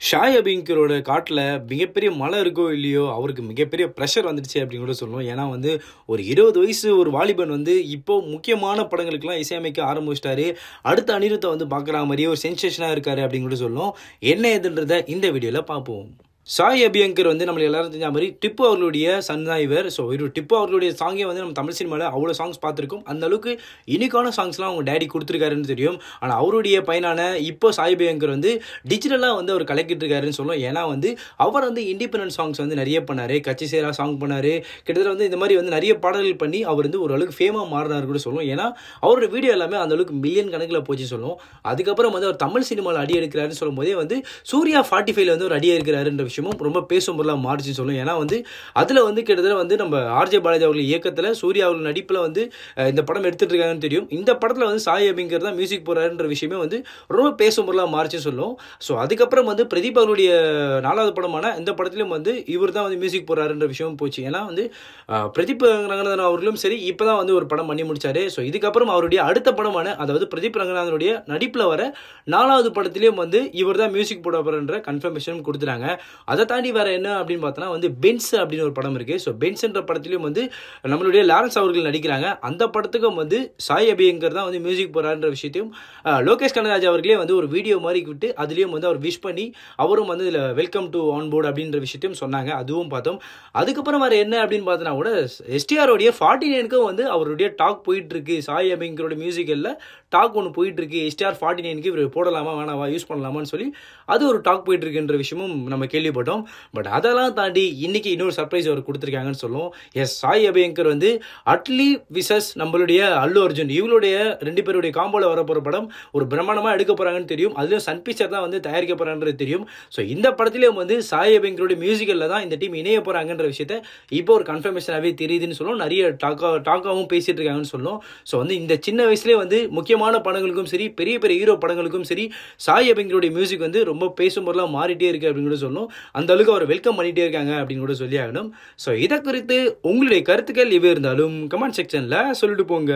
ஷாய் அபிங்கரோட காட்டில் மிகப்பெரிய மழை இருக்கோ இல்லையோ அவருக்கு மிகப்பெரிய ப்ரெஷர் வந்துடுச்சு அப்படின்னு கூட சொல்லணும். ஏன்னா வந்து ஒரு 20 வயசு ஒரு வாலிபன் வந்து இப்போ முக்கியமான படங்களுக்கெல்லாம் இசையமைக்க ஆரம்பிச்சிட்டாரு. அடுத்த அனிருத்தை வந்து பார்க்குற மாதிரியே ஒரு சென்சேஷனாக இருக்காரு அப்படின்னு கூட சொல்லணும். என்ன ஏதுன்றதை இந்த வீடியோவில் பார்ப்போம். சாய் அபியங்கர் வந்து நம்மளுக்கு எல்லாரும் தெரிஞ்ச மாதிரி டிப்பு அவர்களுடைய சன் தான் இவர். ஸோ இவர் டிப்பு அவர்களுடைய சாங்கே வந்து நம்ம தமிழ் சினிமாவில் அவ்வளோ சாங்ஸ் பார்த்துருக்கோம். அந்த அளவுக்கு யூனிக்கான சாங்ஸ்லாம் அவங்க டேடி கொடுத்துருக்காருன்னு தெரியும். ஆனால் அவருடைய பையனான இப்போ சாய் அபியங்கர் வந்து டிஜிட்டலாக வந்து அவர் கலக்கிட்டு இருக்காருன்னு சொல்லணும். ஏன்னா வந்து அவர் வந்து இண்டிபெண்டன்ட் சாங்ஸ் வந்து நிறைய பண்ணார். கட்சி சேரா சாங் பண்ணார். கிட்டத்தட்ட வந்து இந்த மாதிரி வந்து நிறைய பாடல்கள் பண்ணி அவர் வந்து ஓரளவுக்கு ஃபேமாக மாறினார் கூட சொல்லணும். ஏன்னா அவரோட வீடியோ எல்லாமே அந்த அளவுக்கு மில்லியன் கணக்கில் போச்சு சொல்லணும். அதுக்கப்புறம் வந்து அவர் தமிழ் சினிமாவில் அடி எடுக்கிறாருன்னு சொல்லும் போதே வந்து சூர்யா 45 வந்து ஒரு அடி எடுக்கிறாருன்ற விஷயமும் ரொம்ப பேசும் பொருளாக மாறிச்சுன்னு சொல்லணும். ஏன்னா வந்து அதில் வந்து கிட்டத்தட்ட வந்து நம்ம ஆர்ஜே பாலாஜி அவர்கள் இயக்கத்தில் சூர்யா அவர்கள் நடிப்பில் வந்து இந்த படம் எடுத்துட்டு இருக்காங்கன்னு தெரியும். இந்த படத்தில் வந்து சாய் அபிங்கர் தான் மியூசிக் போறாருன்ற விஷயமே வந்து ரொம்ப பேசும் பொருளாக மாறிச்சுன்னு சொல்லும். ஸோ அதுக்கப்புறம் வந்து பிரதீப் அவருடைய 4வது படமான இந்த படத்திலும் வந்து இவர் தான் வந்து மியூசிக் போறாருன்ற விஷயமும் போச்சு. ஏன்னா வந்து பிரதீப் ரங்கநாதன் அவர்களும் சரி இப்போ தான் வந்து ஒரு படம் பண்ணி முடிச்சாரு. ஸோ இதுக்கப்புறம் அவருடைய அடுத்த படமான அதாவது பிரதீப் ரங்கநாதனுடைய நடிப்பில் வர 4வது படத்திலையும் வந்து இவர் தான் மியூசிக் போட போறன்ற கன்ஃபர்மேஷன் கொடுத்துட்டாங்க. அதை தாண்டி வேற என்ன அப்படின்னு பார்த்தோன்னா வந்து பென்ஸ் அப்படின்னு ஒரு படம் இருக்கு. ஸோ பென்ஸ்ன்ற படத்திலையும் வந்து நம்மளுடைய லாரன்ஸ் அவர்கள் நடிக்கிறாங்க. அந்த படத்துக்கும் வந்து சாய் அபியங்கர் தான் வந்து மியூசிக் போறாருன்ற விஷயத்தையும் லோகேஷ் கனகராஜ் அவர்களே வந்து ஒரு வீடியோ மாதிரி விட்டு அதுலேயும் வந்து அவர் விஷ் பண்ணி அவரும் வந்து இதில் வெல்கம் டு ஆன் போர்டு அப்படின்ற விஷயத்தையும் சொன்னாங்க. அதுவும் பார்த்தோம். அதுக்கப்புறம் வேற என்ன அப்படின்னு பார்த்தோன்னா கூட எஸ்டிஆரோடைய 49க்கும் வந்து அவருடைய டாக் போயிட்டு இருக்கு. சாய் அபியங்கரோட மியூசிக்கல்ல டாக் ஒன்று போயிட்டு இருக்கு. எஸ்டிஆர் 49க்கு இவர் போடலாமா வேணாவா யூஸ் பண்ணலாமான்னு சொல்லி அது ஒரு டாக் போயிட்டு இருக்குன்ற விஷயமும் நம்ம கேள்விப்பட்டோம். பட் அதெல்லாம் தாண்டி இன்னைக்கு இன்னொரு சர்ப்ரைஸ் அவர் கொடுத்துருக்காங்கன்னு சொல்லுவோம். எஸ், சாய் அபியங்கர் வந்து அட்லி விசஸ் நம்மளுடைய அல்லு அர்ஜுன் இவங்களுடைய 2 பேருடைய காம்போல வர போற படம் ஒரு பிரம்மாண்டமாக எடுக்க போறாங்கன்னு தெரியும். அதுலயும் சன் பிக்சர் தான் வந்து தயாரிக்க போறான்றது தெரியும். ஸோ இந்த படத்திலேயும் வந்து சாய் அபியங்கருடைய மியூசிக்கல்ல தான் இந்த டீம் இணைய போறாங்கன்ற விஷயத்த இப்போ ஒரு கன்ஃபர்மேஷனாகவே தெரியுதுன்னு சொல்லுவோம். நிறைய டாக்காவும் பேசிட்டு இருக்காங்கன்னு சொல்லுவோம். ஸோ வந்து இந்த சின்ன வயசுலேயே வந்து முக்கியமான படங்களுக்கும் சரி பெரிய பெரிய ஹீரோ படங்களுக்கும் சரி சாய் அபியங்கருடைய மியூசிக் வந்து ரொம்ப பேசும் பொருளாக மாறிட்டே இருக்கு அப்படின்னு கூட சொல்லணும். அந்த அளவுக்கு அவர் வெல்கம் பண்ணிட்டே இருக்காங்க அப்படின்னு கூட சொல்லி ஆகணும். ஸோ இதை குறித்து உங்களுடைய கருத்துக்கள் எது இருந்தாலும் கமெண்ட் செக்ஷன்ல சொல்லிட்டு போங்க.